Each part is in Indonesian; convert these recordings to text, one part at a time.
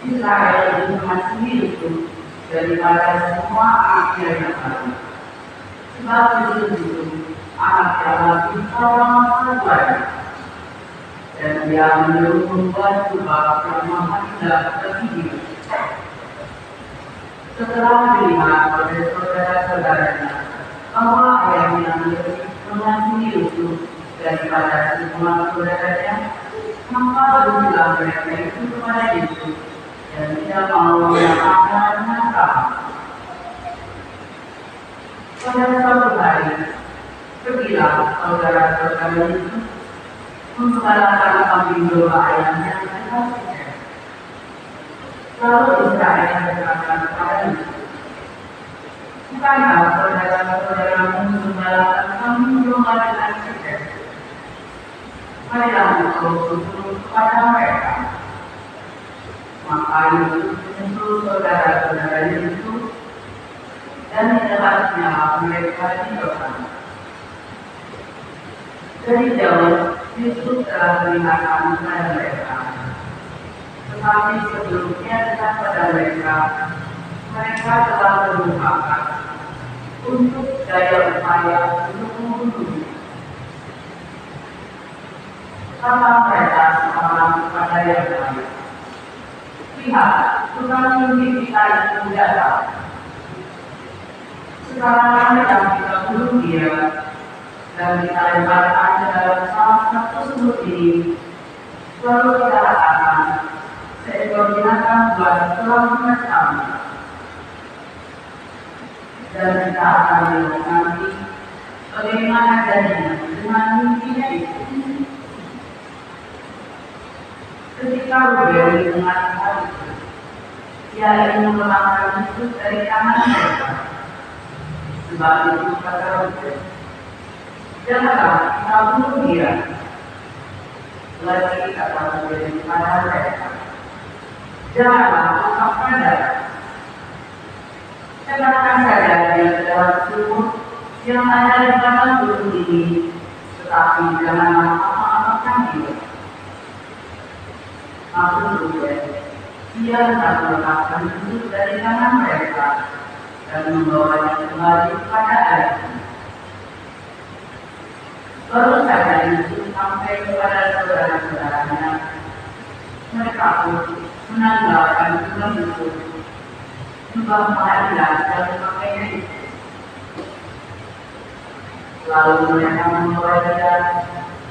Israel informasi itu daripada semua akhir yang lalu. Sebab itu anak yang lagi seorang terbaik dan dia menurut membuat sebab yang maha tidak tertinggi. Setelah dilihat oleh saudara-saudaranya bahwa ayahnya lebih mengasihi Yusuf daripada semua saudaranya, maka berbilang mereka itu kepada Yusuf dan tidak mau menyatakan menangkap. Pada suatu hari, pergilah saudara-saudara Yusuf untuk mengalahkan kambing domba ayahnya dan kasihnya. Lalu Israel berkata kepada Yusuf, bukankah saudara-saudaramu mengalahkan kambing domba dan kasihnya? Marilah engkau berseru kepada mereka. Maka Yusuf menyusul saudara-saudara Yusuf dan mendekatnya mereka di depan. Dari jauh Yusuf telah melihatkan kepada mereka. Tetapi sebelumnya dekat pada mereka, mereka telah melupakan untuk daya upaya untuk membunuhnya. Kata mereka seorang kepada yang lain, Lihat, Tuhan mimpi kita itu tidak tahu. Sekarang yang kita bunuh dia dan kita lemparkan ke dalam salah satu sumur ini, lalu kita katakan seekor binatang buat telah mengecam, dan kita akan lihat nanti bagaimana jadinya dengan mimpinya itu. Ketika Rubel mendengar hal itu, dia ingin mengelakkan Yesus dari tangan mereka. Sebab itu kata Rubel, janganlah kita bunuh dia. Lagi kata Rubel kepada mereka, janganlah ungkapkan darah. Tegakkan saja dia ke dalam sumur yang ada di belakang gunung ini, tetapi janganlah apa-apakan dia. Maksud Rubel, dia hendak melepaskan Yesus dari tangan mereka dan membawanya kembali kepada ayahnya. Baru saja Yesus sampai kepada saudara-saudaranya, mereka pun menanggalkan Tuhan Yesus, juga pengadilan dan pakainya itu. Lalu mereka membawa dia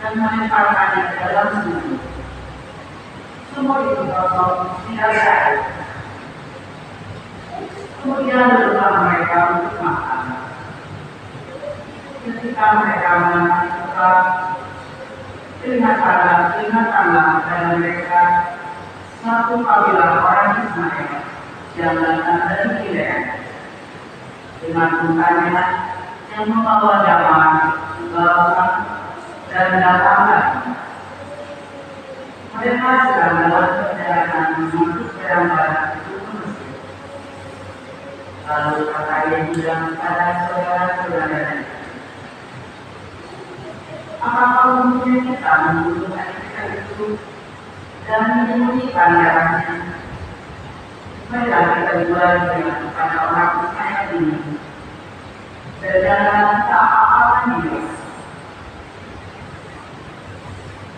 dan melemparkannya ke dalam sumur. Sumur itu kosong, tidak ada air. Kemudian berusaha mereka untuk makan. Ketika mereka menangkap tukar, ingatkanlah pada mereka satu kabilah orang Ismail yang datang dari Gilead dengan bunganya yang membawa damai, balasan, dan datanglah. Mereka sedang dalam perjalanan menuju barang-barang itu ke Mesir. Lalu kata Yesus kepada saudara-saudaranya, apakah mungkin kita membunuh adik kita itu dan menyembunyikan darahnya? Marilah kita jual dia kepada orang Ismail ini, dan jangan kita apa-apakan dia.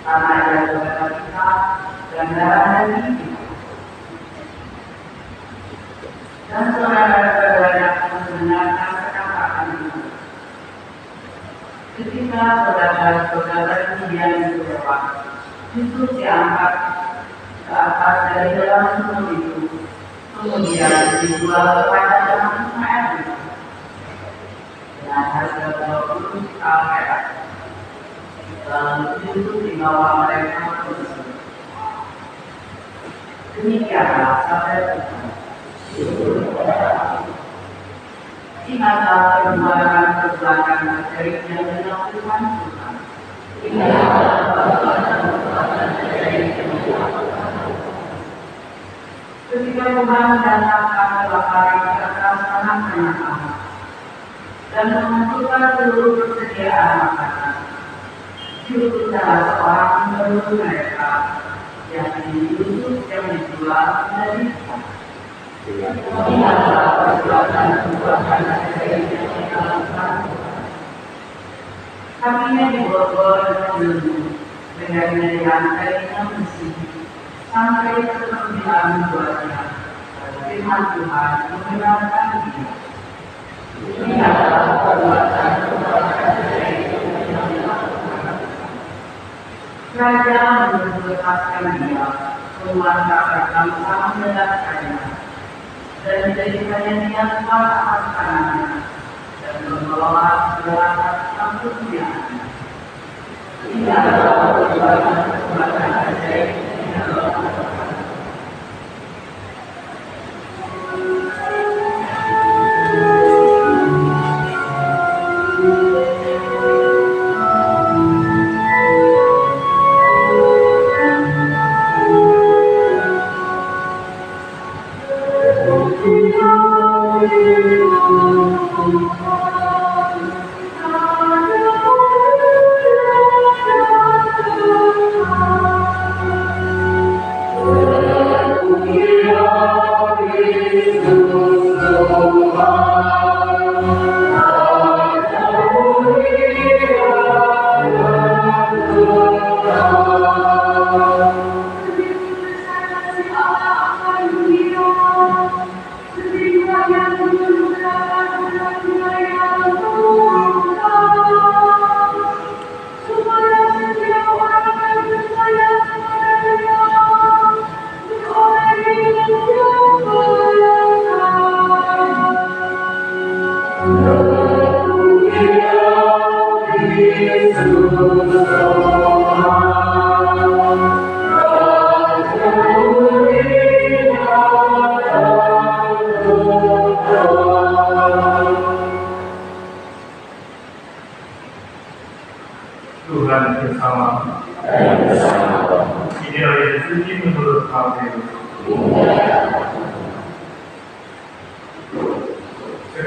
Karena dia saudara kita dan darah daging kita. Dan saudara-saudaranya mendengarkan perkataan itu. Ketika saudara-saudara kemudian itu lewat, Yesus diangkat ke atas dari dalam sumur itu, kemudian dijual kepada orang Ismail itu dengan harga 20 sekal perak. Lalu Yesus dibawa mereka ke Mesir. Demikianlah sabda Tuhan. Ingatlah perbuatan dari yang dilakukan Tuhan. Ketika Tuhan mendatangkan kelaparan ke atas tanah banyak dan mengumpulkan seluruh persediaan makanan, diutuslah seorang menurut mereka, yakni Yusuf yang dijual menjadi Tuhan. Ingatlah perbuatan dari yang dilakukan. Kakinya diborgol dengan dirantai yang besi sampai ke-9 buahnya. Firman Tuhan membenarkan dia. Ingatlah perbuatan dari yang dilakukan. Raja melepaskan dia keluar dari bangsa mendatanginya dan menjadikannya dia tuan atas kanannya dan mengelola segala satu dunia. Ingatlah perbuatan dari yang dilakukan.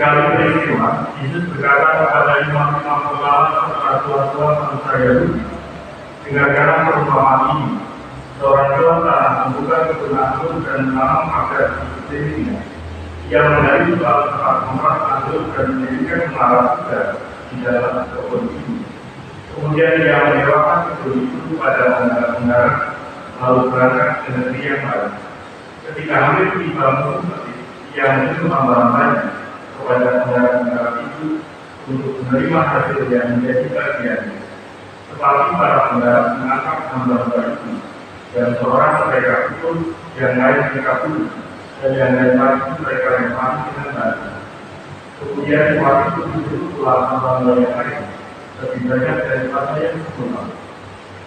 Sekali peristiwa, Yesus berkata kepada imam-imam kepala serta tua-tua bangsa Yahudi, dengarkanlah perumpamaan ini. Seorang tuan tanah membuka kebun anggur dan menanam pagar di sekelilingnya. Ia menggali suatu tempat memeras anggur dan mendirikan menara kuda di dalam kebun itu. Kemudian ia menyewakan kebun itu pada penggarap, lalu berangkat ke negeri yang lain. Ketika hampir tiba musim semi, ia menyuruh hamba-hambanya kepada penggarap-penggarap itu untuk menerima hasil yang menjadi bagiannya. Tetapi para penggarap menangkap hamba-hamba itu, dan seorang mereka pukul, yang lain mereka bunuh, dan yang lain lagi mereka lempari dengan batu. Kemudian tuan itu disuruh pulang hamba-hamba yang lain, lebih banyak daripada yang sebelumnya.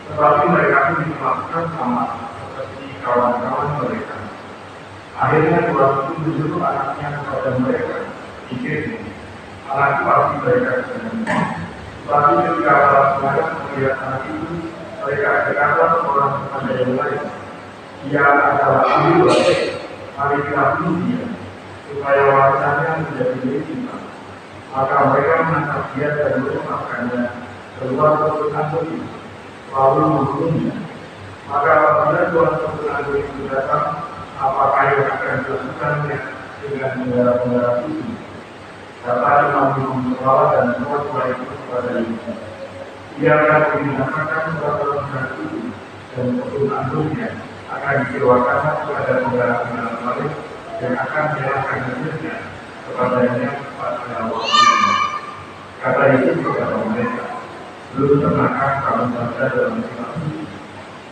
Tetapi mereka pun diperlakukan sama seperti kawan-kawan mereka. Akhirnya tuan itu disuruh anaknya kepada mereka, pikirnya, anakku pasti mereka sebenarnya. Tetapi ketika para penggarap melihat anak itu, mereka berkata seorang kepada yang lain, ia adalah ahli waris, mari kita bunuh dia, supaya warisannya menjadi milik kita. Maka mereka menangkap dia dan melemparkannya keluar kebun anggur itu, lalu membunuhnya. Maka apabila tuan kebun anggur itu datang, apakah yang akan dilakukannya dengan penggarap-penggarap itu? Kata imam-imam kepala dan tua-tua itu kepada Yesus, ia akan membinasakan penggarap-penggarap itu, dan kebun anggurnya akan disewakan kepada penggarap-penggarap lain yang akan menyerahkan hasilnya kepadanya pada waktu itu. Kata Yesus kepada mereka, belum pernahkah kamu baca dalam kitab suci,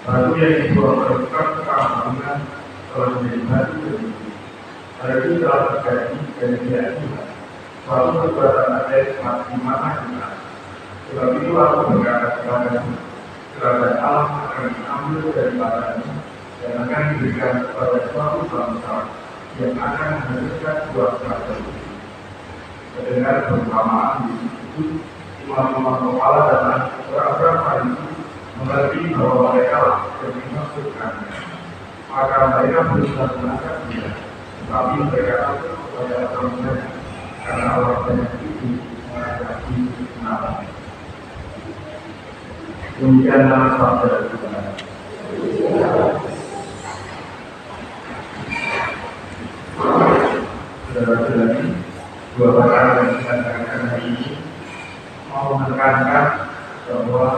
batu yang dibuang terbuka ke bangunan telah menjadi batu begitu. Hal itu telah terjadi dan tidak juga. Suatu perbuatan ajaib di mana kita. Sebab itu aku berkata kepadamu, kerajaan Allah akan diambil daripadanya dan akan diberikan kepada suatu bangsa yang akan menghasilkan buah kerajaan itu. Mendengar perumpamaan itu, imam-imam kepala dan orang-orang Farisi mengerti bahwa mereka lah yang dimaksudkannya. Maka mereka berusaha menangkap dia, tetapi mereka takut kepada orang-orang karena Allah banyak itu menghadapi kebenaran. Demikianlah sabda Tuhan. Saudara-saudari, dua perkara yang kita katakan hari ini mau menekankan bahwa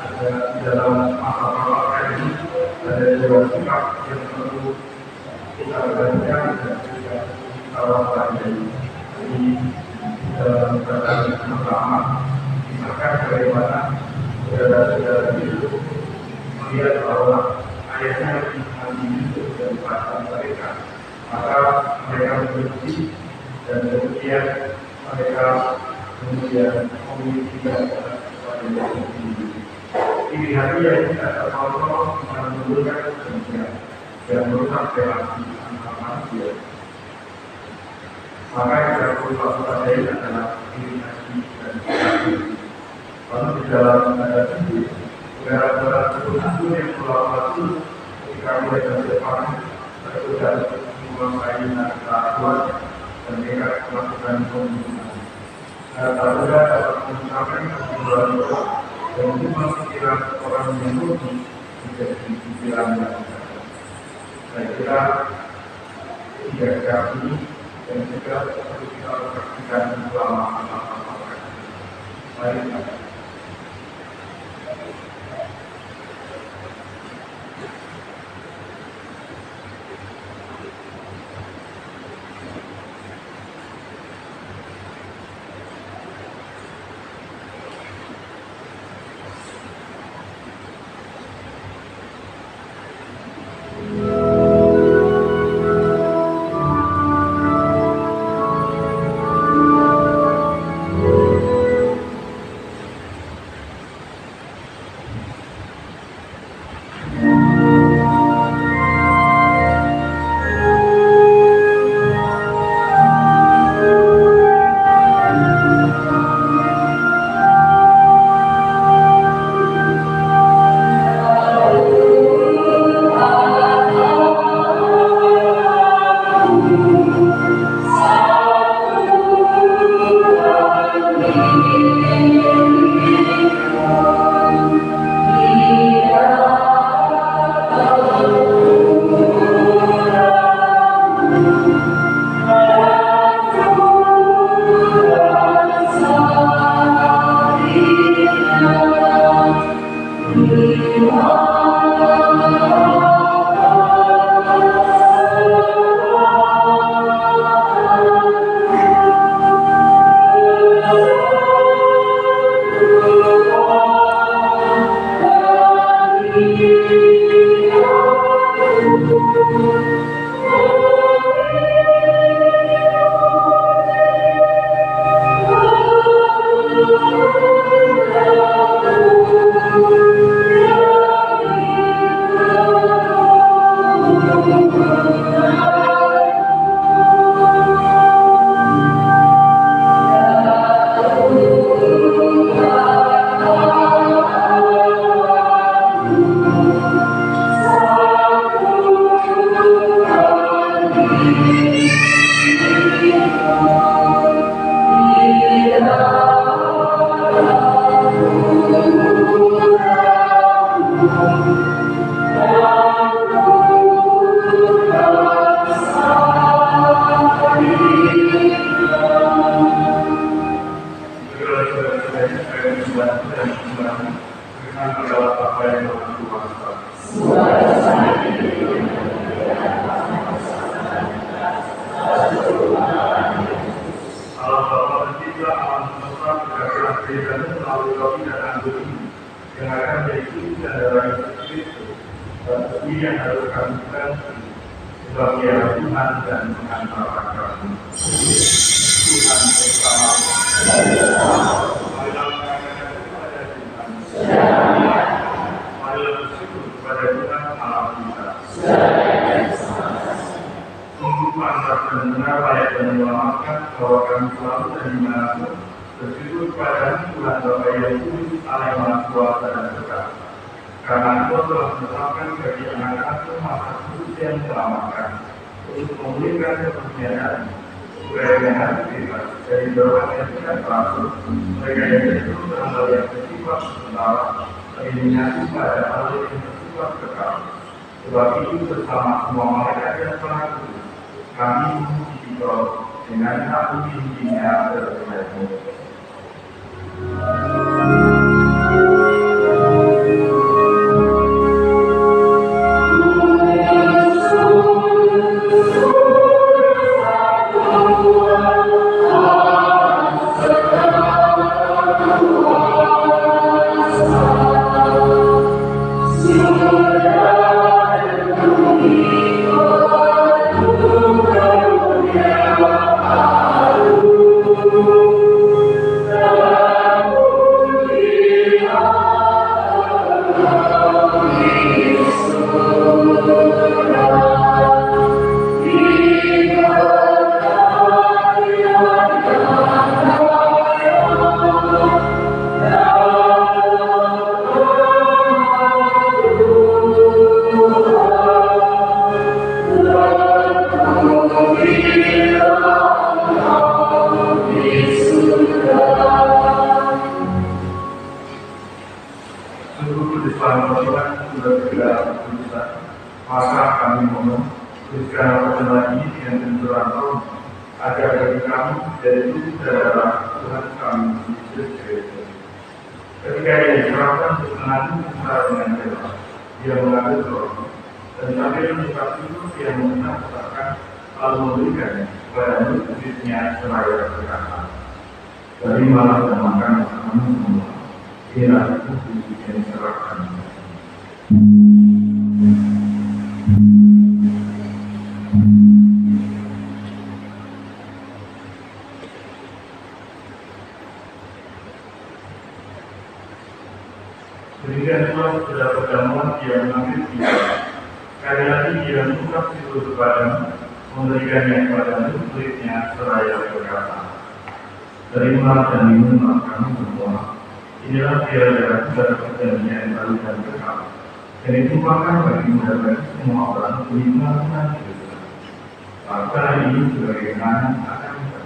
ada di dalam masalah ini ada dua sikap yang perlu kita perhatikan dan juga kita waspadai. Jadi dalam perkara yang pertama, misalkan bagaimana saudara-saudara itu melihat bahwa ayatnya lebih maju Yusuf daripada mereka, maka mereka berhenti dan kemudian mereka memiliki dasar kepada Yusuf sendiri. Pilihan dia tidak terkontrol menimbulkan kebencian dan merusak relasi antar manusia. Maka yang kita perlu waspadai adalah iritasi dan kekerasan. Lalu di dalam nada itu, penggarap-penggarap kebun anggur yang pulau waktu ketika mulai berdepan sudah menguasai nada kuat dan mereka melakukan pembunuhan. Nada dapat mengucapkan kesimpulan itu dan cuma pikiran orang yang rugi menjadi pikiran yang benar. Saya kira tiga sikap ini dan juga perlu kita praktikkan selama masa-masa. Baik. roti dan anggur ini yang akan menjadi tubuh dan darah Yesus Kristus, dan seperti yang harus kami ganti, sebab Dia Tuhan dan pengantara kami. Tuhan bersama. Marilah mengatakan kepada Tuhan. Marilah bersyukur kepada Tuhan Allah kita. Sungguh pantas dan benar layak dan menyelamatkan bahwa kami selalu dan dimanapun bersyukur kepada Tuhan Bapa yang kudus, Allah yang Maha Kuasa dan Berkah. Karena Engkau telah menetapkan bagi anak-anak masa kudus yang diselamatkan untuk memulihkan kepercayaan supaya mereka bebas dari dorongan yang tidak teratur, mereka yang cenderung terhadap yang bersifat sementara, tereliminasi pada hal yang bersifat kekal. Sebab itu bersama semua malaikat yang telah kudus, kami memuji Engkau dengan hak tingginya berkaitan. Maka kami mohon, tuliskan apa lagi dengan tenturan roh, agar bagi kami dari tubuh dan darah Tuhan kami Yesus Kristus. Ketika Ia diserahkan untuk menanggung secara dengan bebas, Dia mengambil roti, dan sambil mengucap syukur Dia mengucapkan lalu memberikannya kepada murid-muridnya seraya berkata, "Terimalah dan makan bersamamu semua, inilah tubuh yang diserahkan." Demikian pula sudah pertemuan Dia mengambil pisau. Sekali lagi Dia mengucap syukur kepadamu, memberikannya kepada murid-muridnya seraya berkata, "Terimalah dan minumlah kamu semua, inilah darahku dan perjanjian baru dan kekal, yang ditumpahkan bagimu dan bagi semua orang penimbulan dosa. Lakukan ini sebagai kenangan akan kita."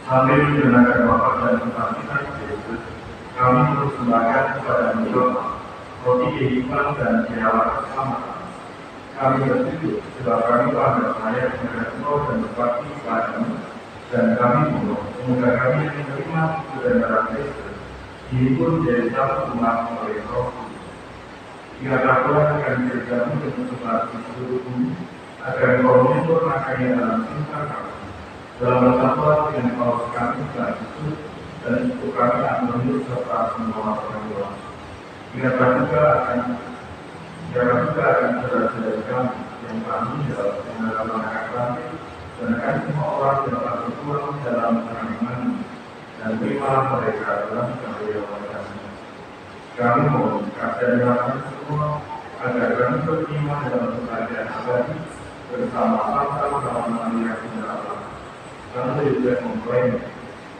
Sambil mendengarkan Bapa dan Tuhan kita Yesus, kami mempersembahkan kepada Engkau roti kehidupan dan nyawa keselamatan. Kami bersyukur sebab kami pada layak mendengar Engkau dan berbakti kepadamu, dan kami mohon semoga kami yang menerima tubuh dan darah Kristus dihibur menjadi satu umat oleh Roh Kudus. Ingatlah Tuhan akan kerjamu dan tersebar di seluruh bumi, agar Engkau menyempurnakannya dalam cinta kami. Dalam persatuan dengan Paulus kami dan Yesus, dan itu kami akan menurut serta semua orang. Ingatlah juga akan saudara-saudara kami yang kami dalam anak kami, dan akan semua orang yang telah berpulang dalam iman, dan terimalah mereka dalam karya kami. Kami mohon kasih dan rahmat semua agar kami beriman dalam kerajaan abadi bersama-sama dalam aliran Allah. Lalu juga mengklaim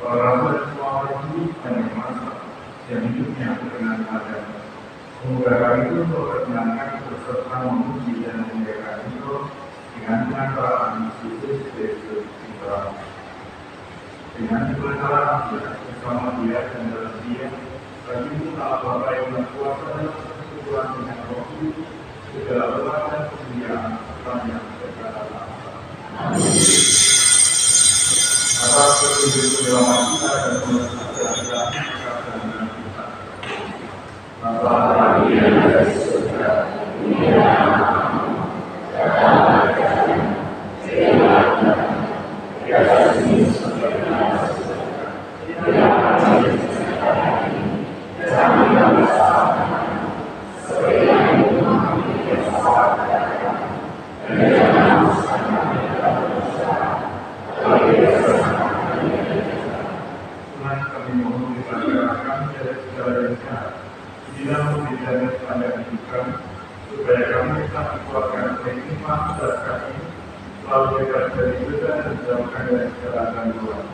bahwa semua orang ini hanya masa yang hidupnya berkenan padamu. Semoga kami itu memperkenankan berserta memuji dan memuliakan Engkau dengan pengantaraan Yesus Kristus Tuhan. Dengan kebenaran Dia bersama Dia dan dalam Dia, bagimu Allah Bapa yang berkuasa dan persekutuan dengan Roh Kudus, segala hormat dan kemuliaan sepanjang segala masa. Atas petunjuk kedalam kita dan pemerintah kita dan kita. Bapa kami yang ada di surga, supaya kami tak dikuatkan oleh nikmat berkat ini, selalu bebas dari dosa dan dijauhkan dari segala gangguan,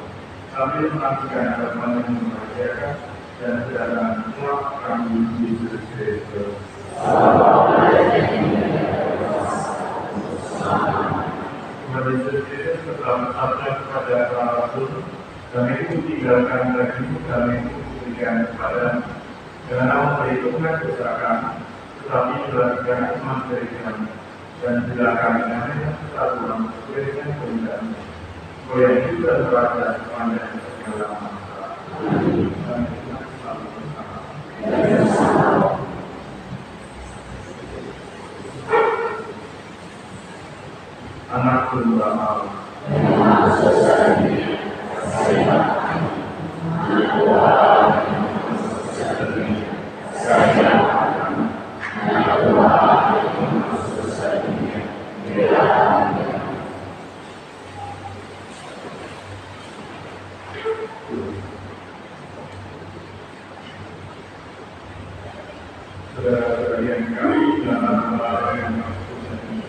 sambil menantikan harapan yang membahagiakan dan kedatangan semua kami Yesus Kristus. Yesus Kristus telah bersabda kepada para rasul, kami itu tinggalkan bagimu, kami itu berikan kepadamu. Dengan nama perhitungkan dosa kami, tetapi berikan iman dari kami, dan bila kami namanya satu orang sesuai dengan kehendakmu. Kau yang juga berada sepanjang segala masa. Dan kita selalu bersama. Anak domba malam. Saudara-saudara yang kami dalam Allah yang Maha ini,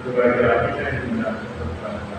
berbagai kita yang benar berbangsa.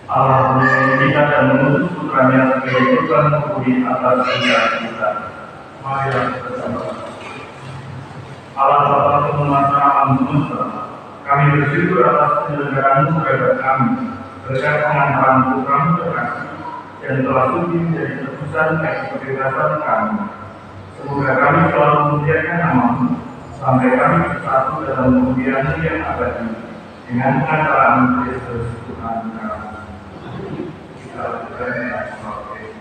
Allah menyayangi kita dan mengutus putranya sebagai korban memberi atas dosa kita. Mari kita bersama. Allah Bapa penguasa alam semesta, kami bersyukur atas penyelenggaraan terhadap kami berkat pengantaran putramu terkasih yang telah suci menjadi tebusan bagi kebebasan kami. Semoga kami selalu memuliakan nama-Mu sampai kami bersatu dalam kemuliaan yang abadi dengan pengantaran Yesus Tuhan kami. Kita lakukan sebagai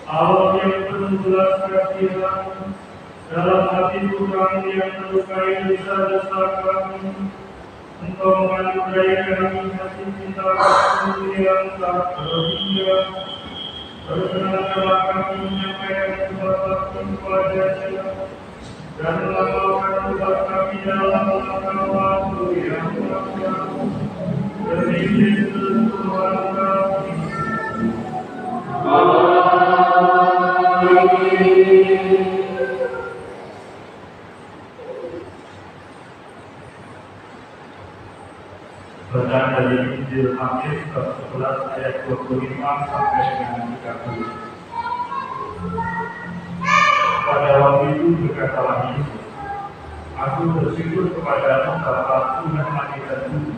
Allah yang penuh belas kasihan, dalam hati kami yang melukai dosa-dosa kami, Engkau menganugerai kami hati cinta kasih yang tak terhingga. Berkenanlah kami menyampaikan kebahagiaan kepada-Nya dan melapangkan ubat kami dalam langkah waktu yang panjang demi Yesus Tuhan kami. Bacaan dari Injil Matius bab 11 ayat 25 sampai dengan 30. Pada waktu itu berkatalah Yesus, Aku bersyukur kepadamu Bapa Tuhan langit dan bumi,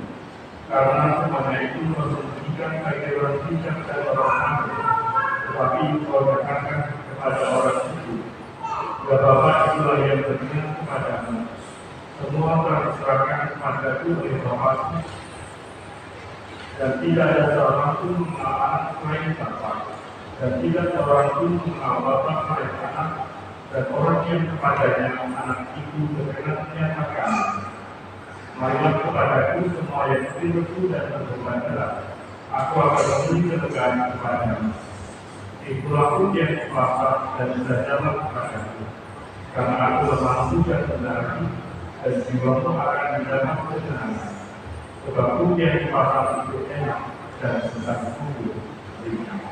karena semuanya itu memperhatikan bagi orang bijak dan orang pandai, tetapi Engkau katakan kepada orang itu, ya Bapa itulah yang berkenan kepadamu. Semua telah diserahkan kepadaku oleh Bapa, dan tidak ada seorang pun mengenal anak selain Bapa, dan tidak seorang pun mengenal Bapa selain anak, dan orang yang kepadanya anak itu berkenan menyatakan, marilah kepadaku semua yang beribu dan berbanggalah, aku akan memberi kelegaan kepadamu. Itulah pujian Bapa dan belajarlah kepadaku, karena aku lemah lembut dan rendah hati, dan jiwamu akan mendapat kesenangan. Sebab pujian Bapa itu enak dan sedang tunggu ringan.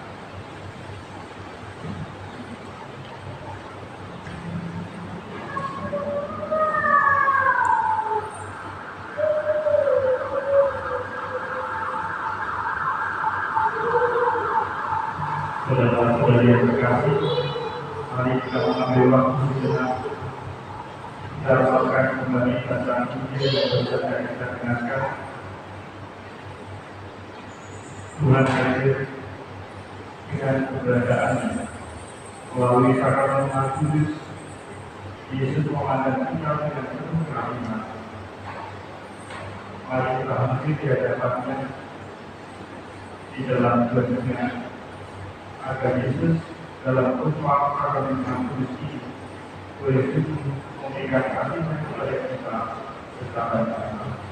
mendapatkan kembali bacaan Injil yang baru saja kita dengarkan. Tuhan hadir dengan keberadaannya melalui sakramen Maha Kudus. Yesus memandang kita dengan penuh kerahiman. Mari kita hadir di hadapannya di dalam dunia agar Yesus dalam rupa sakramen Maha Kudus ini boleh memberikan kasihnya kepada kita bersama-sama.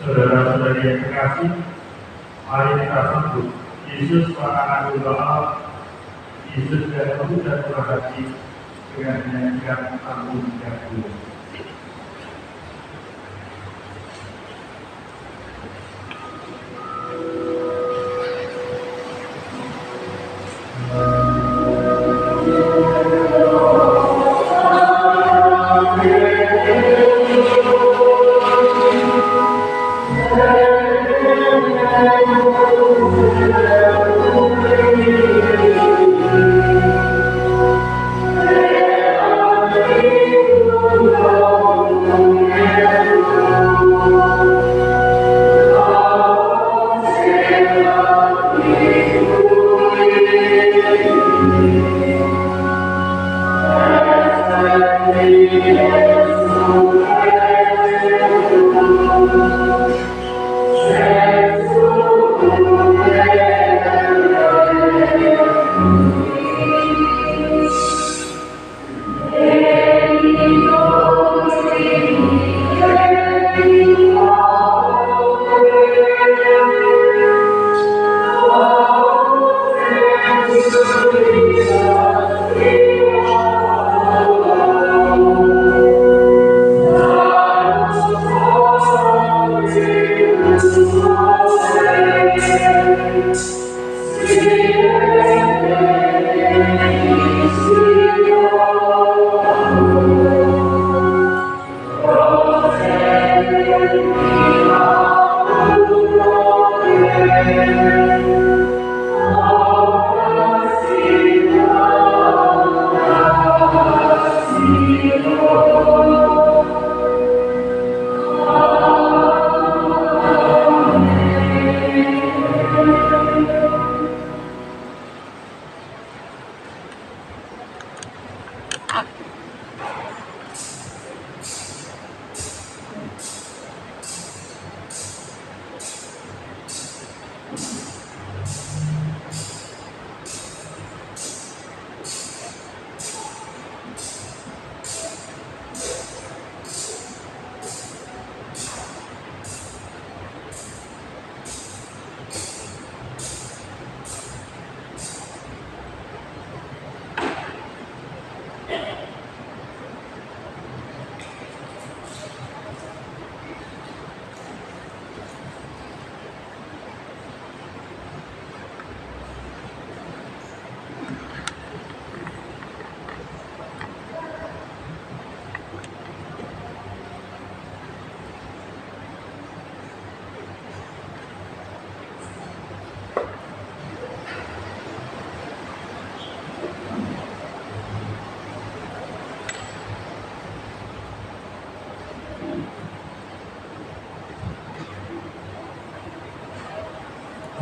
Saudara-saudari yang terkasih, mari kita sambut Yesus anak Allah, Yesus yang penuh dan murah hati dengan menyanyikan album yang dulu. Oh,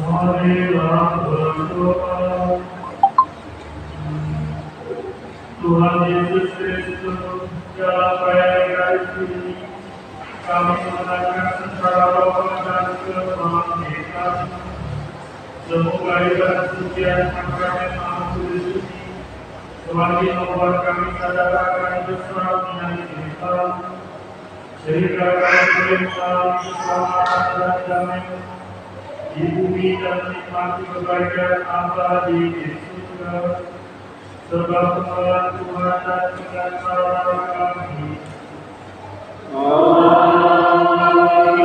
Marilah berdoa. Tuhan Yesus Kristus, dalam perayaan ini, kami mengenalkan secara roh dan kebangkitan. Semoga ibadah sucian sakramen Maha Kudus ini semakin membuat kami sadar akan besarnya cinta, sehingga kami boleh mengalami keselamatan dan damai di bumi dan menikmati kebahagiaan Allah di surga. Sebab Tuhan Tuhan dan Tuhan kami.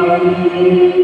Amin.